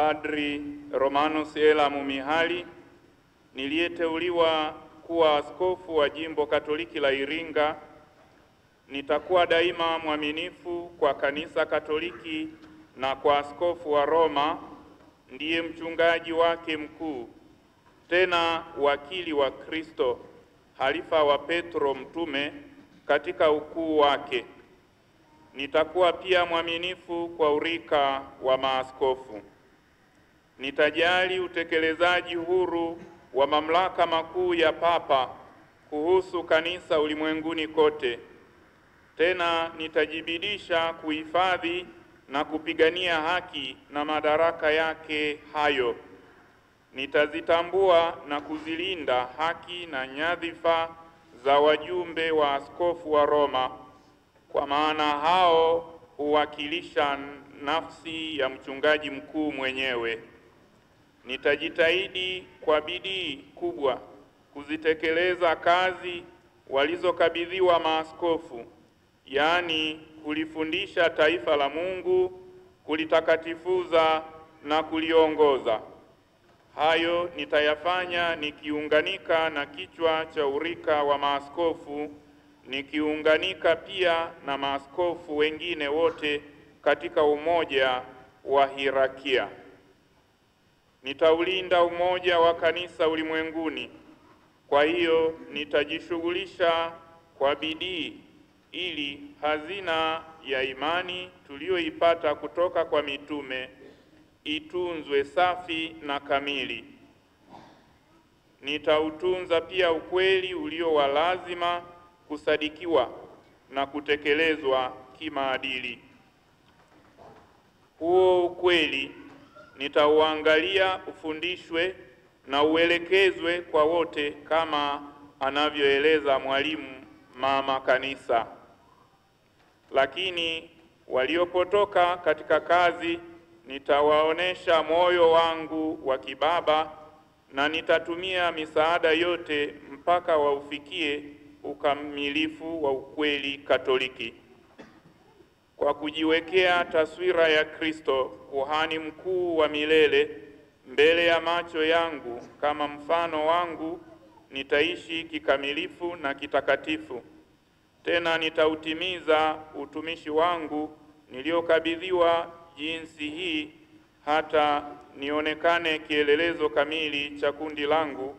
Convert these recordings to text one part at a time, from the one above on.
Padri Romanus Ela Mumihali, niliyeteuliwa kuwa askofu wa Jimbo Katoliki la Iringa. Nitakuwa daima mwaminifu kwa Kanisa Katoliki na kwa Askofu wa Roma, ndiye mchungaji wake mkuu, tena wakili wa Kristo, halifa wa Petro mtume katika ukuu wake. Nitakuwa pia mwaminifu kwa urika wa maaskofu. Nitajali utekelezaji huru wa mamlaka makuu ya Papa kuhusu kanisa ulimwenguni kote. Tena nitajibidisha kuhifadhi na kupigania haki na madaraka yake hayo. Nitazitambua na kuzilinda haki na nyadhifa za wajumbe wa askofu wa Roma, kwa maana hao huwakilisha nafsi ya mchungaji mkuu mwenyewe. Nitajitahidi kwa bidii kubwa kuzitekeleza kazi walizokabidhiwa maaskofu, yaani kulifundisha taifa la Mungu, kulitakatifuza na kuliongoza. Hayo nitayafanya nikiunganika na kichwa cha urika wa maaskofu, nikiunganika pia na maaskofu wengine wote katika umoja wa hierarkia. Nitaulinda umoja wa kanisa ulimwenguni. Kwa hiyo nitajishughulisha kwa bidii ili hazina ya imani tuliyoipata kutoka kwa mitume itunzwe safi na kamili. Nitautunza pia ukweli ulio wa lazima kusadikiwa na kutekelezwa kimaadili. Huo ukweli nitauangalia ufundishwe na uelekezwe kwa wote kama anavyoeleza mwalimu mama kanisa. Lakini waliopotoka katika kazi nitawaonesha moyo wangu wa kibaba, na nitatumia misaada yote mpaka waufikie ukamilifu wa ukweli Katoliki. Kwa kujiwekea taswira ya Kristo, kuhani mkuu wa milele, mbele ya macho yangu kama mfano wangu, nitaishi kikamilifu na kitakatifu. Tena nitautimiza utumishi wangu niliokabidhiwa jinsi hii, hata nionekane kielelezo kamili cha kundi langu,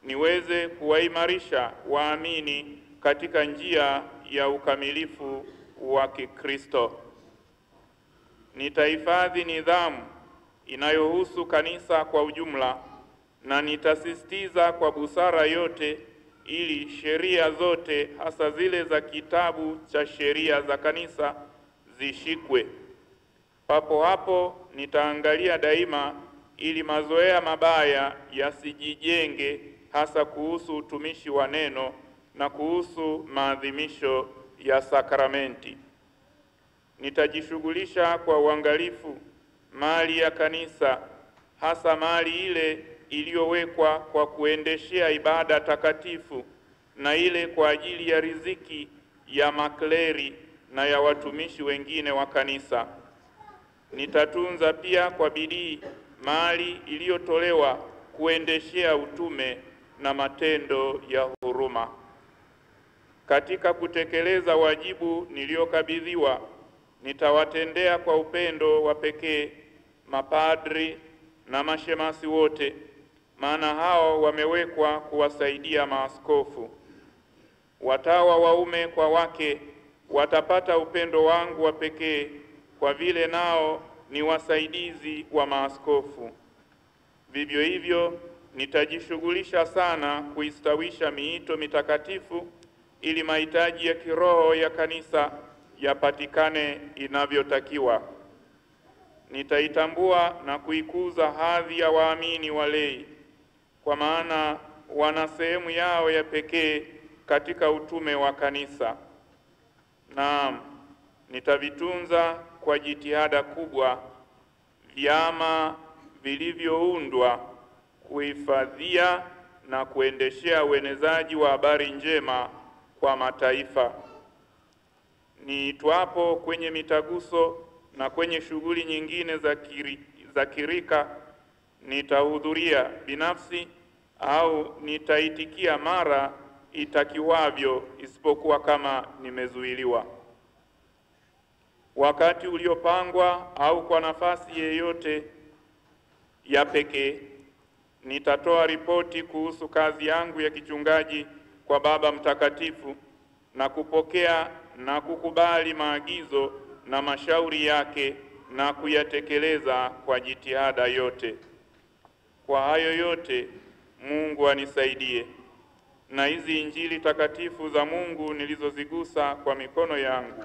niweze kuwaimarisha waamini katika njia ya ukamilifu wa Kikristo. Nitahifadhi nidhamu inayohusu kanisa kwa ujumla, na nitasisitiza kwa busara yote ili sheria zote, hasa zile za kitabu cha sheria za kanisa, zishikwe. Papo hapo nitaangalia daima ili mazoea mabaya yasijijenge, hasa kuhusu utumishi wa neno na kuhusu maadhimisho ya sakramenti. Nitajishughulisha kwa uangalifu mali ya kanisa, hasa mali ile iliyowekwa kwa kuendeshea ibada takatifu na ile kwa ajili ya riziki ya makleri na ya watumishi wengine wa kanisa. Nitatunza pia kwa bidii mali iliyotolewa kuendeshea utume na matendo ya huruma. Katika kutekeleza wajibu niliokabidhiwa, nitawatendea kwa upendo wa pekee mapadri na mashemasi wote, maana hao wamewekwa kuwasaidia maaskofu. Watawa waume kwa wake watapata upendo wangu wa pekee, kwa vile nao ni wasaidizi wa maaskofu. Vivyo hivyo nitajishughulisha sana kuistawisha miito mitakatifu ili mahitaji ya kiroho ya kanisa yapatikane inavyotakiwa. Nitaitambua na kuikuza hadhi ya waamini walei, kwa maana wana sehemu yao ya pekee katika utume wa kanisa. Naam, nitavitunza kwa jitihada kubwa vyama vilivyoundwa kuhifadhia na kuendeshea uenezaji wa habari njema kwa mataifa. Niitwapo kwenye mitaguso na kwenye shughuli nyingine za kirika nitahudhuria binafsi au nitaitikia mara itakiwavyo, isipokuwa kama nimezuiliwa. Wakati uliopangwa au kwa nafasi yeyote ya pekee, nitatoa ripoti kuhusu kazi yangu ya kichungaji kwa Baba Mtakatifu na kupokea na kukubali maagizo na mashauri yake na kuyatekeleza kwa jitihada yote. Kwa hayo yote Mungu anisaidie, na hizi Injili takatifu za Mungu nilizozigusa kwa mikono yangu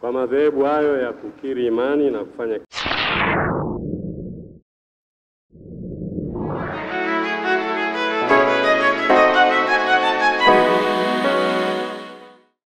kwa madhehebu hayo ya kukiri imani na kufanya